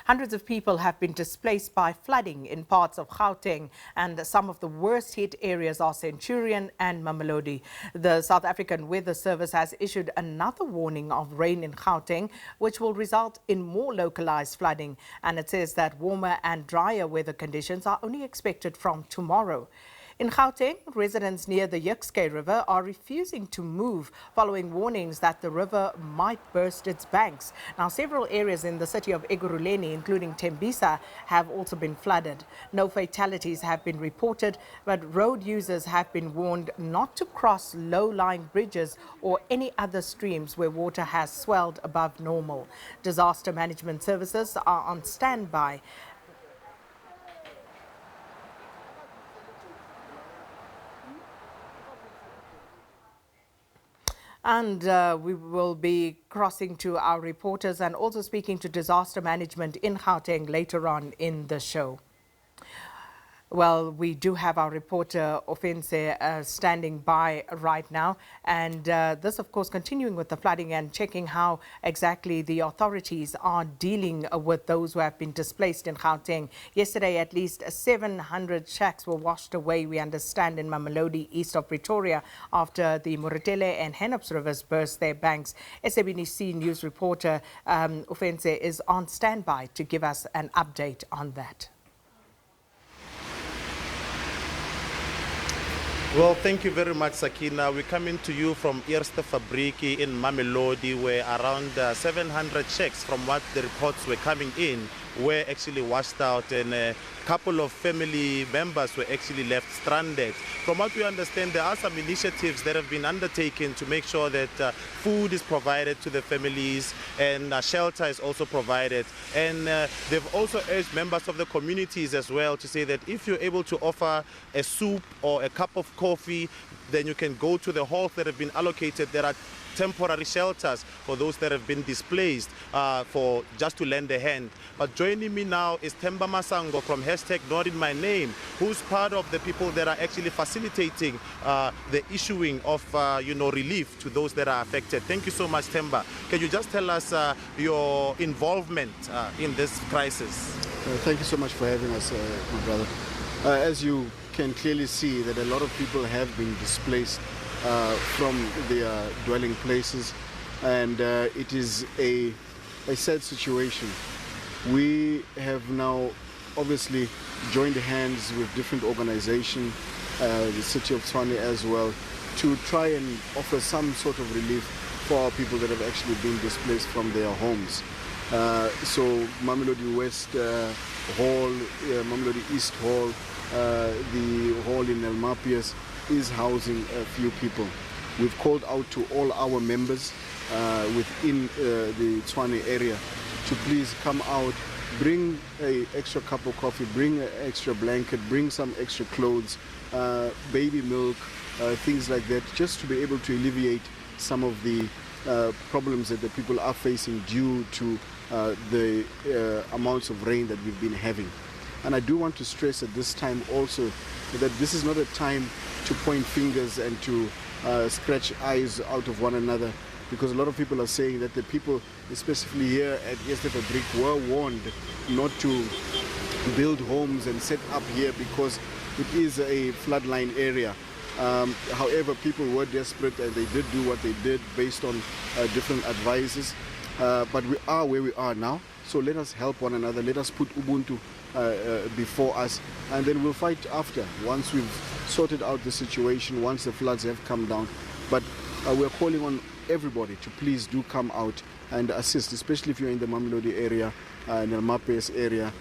Hundreds of people have been displaced by flooding in parts of Gauteng, and some of the worst hit areas are Centurion and Mamelodi. The South African Weather Service has issued another warning of rain in Gauteng, which will result in more localized flooding. And it says that warmer and drier weather conditions are only expected from tomorrow. In Gauteng, residents near the Yukske River are refusing to move following warnings that the river might burst its banks. Now, several areas in the city of Ekurhuleni, including Tembisa, have also been flooded. No fatalities have been reported, but road users have been warned not to cross low-lying bridges or any other streams where water has swelled above normal. Disaster management services are on standby. And we will be crossing to our reporters and also speaking to disaster management in Gauteng later on in the show. Well, we do have our reporter, Offense, standing by right now. And this, of course, continuing with the flooding and checking how exactly the authorities are dealing with those who have been displaced in Gauteng. Yesterday, at least 700 shacks were washed away, we understand, in Mamelodi, east of Pretoria, after the Moretele and Hennops rivers burst their banks. SABC news reporter Offense is on standby to give us an update on that. Well, thank you very much, Sakina. We're coming to you from Eerste Fabriki in Mamelodi, where around 700 shacks, from what the reports were coming in, were actually washed out, and a couple of family members were actually left stranded. From what we understand, there are some initiatives that have been undertaken to make sure that food is provided to the families and shelter is also provided. And they've also urged members of the communities as well to say that if you're able to offer a soup or a cup of coffee, then you can go to the halls that have been allocated. There are temporary shelters for those that have been displaced, for just to lend a hand. But joining me now is Themba Masango from #NotInMyName, who's part of the people that are actually facilitating the issuing of relief to those that are affected. Thank you so much, Themba. Can you just tell us your involvement in this crisis? Thank you so much for having us, my brother. As you can clearly see, that a lot of people have been displaced from their dwelling places, and it is a sad situation. We have now obviously joined hands with different organizations, the city of Tshwane as well, to try and offer some sort of relief for our people that have actually been displaced from their homes. So Mamelodi West Hall, Mamelodi East Hall, the hall in El Mapias is housing a few people. We've called out to all our members within the Tshwane area to please come out, bring an extra cup of coffee, bring an extra blanket, bring some extra clothes, baby milk, things like that, just to be able to alleviate some of the problems that the people are facing due to the amounts of rain that we've been having. And I do want to stress at this time also that this is not a time to point fingers and to scratch eyes out of one another, because a lot of people are saying that the people, especially here at Eerste Fabrik, were warned not to build homes and set up here because it is a floodline area. However, people were desperate and they did do what they did based on different advices. But we are where we are now, so let us help one another. Let us put Ubuntu before us, and then we'll fight after, once we've sorted out the situation, once the floods have come down. But we're calling on everybody to please do come out and assist, especially if you're in the Mamelodi area, in the Mapes area.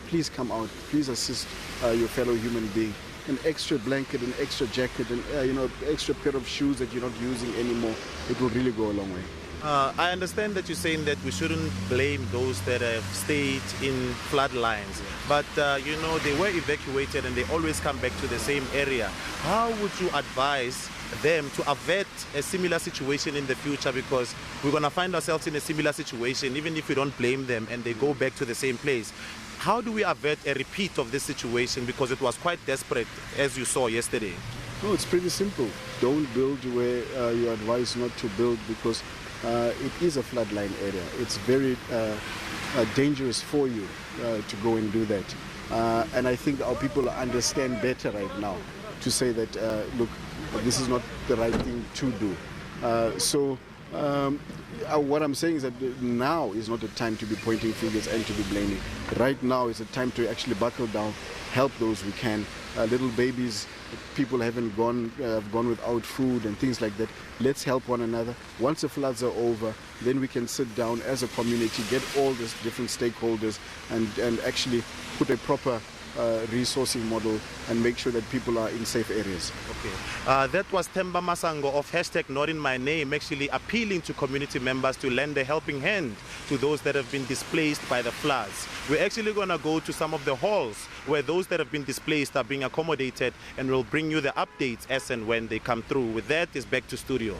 Please come out, please assist your fellow human being. An extra blanket, an extra jacket, and extra pair of shoes that you're not using anymore, it will really go a long way. I understand that you're saying that we shouldn't blame those that have stayed in floodlines, but they were evacuated and they always come back to the same area. How would you advise them to avert a similar situation in the future, because we're going to find ourselves in a similar situation even if we don't blame them and they go back to the same place? How do we avert a repeat of this situation, because it was quite desperate, as you saw yesterday? No, it's pretty simple. Don't build where you're advised not to build, because it is a floodline area. It's very dangerous for you to go and do that. And I think our people understand better right now to say that, look, this is not the right thing to do. What I'm saying is that now is not the time to be pointing fingers and to be blaming. Right now is a time to actually buckle down, help those we can. Little babies, people have gone without food and things like that. Let's help one another. Once the floods are over, then we can sit down as a community, get all these different stakeholders and actually put a proper resourcing model and make sure that people are in safe areas. Okay. That was Themba Masango of #NotInMyName actually appealing to community members to lend a helping hand to those that have been displaced by the floods. We're actually going to go to some of the halls where those that have been displaced are being accommodated, and we'll bring you the updates as and when they come through. With that, is back to studio.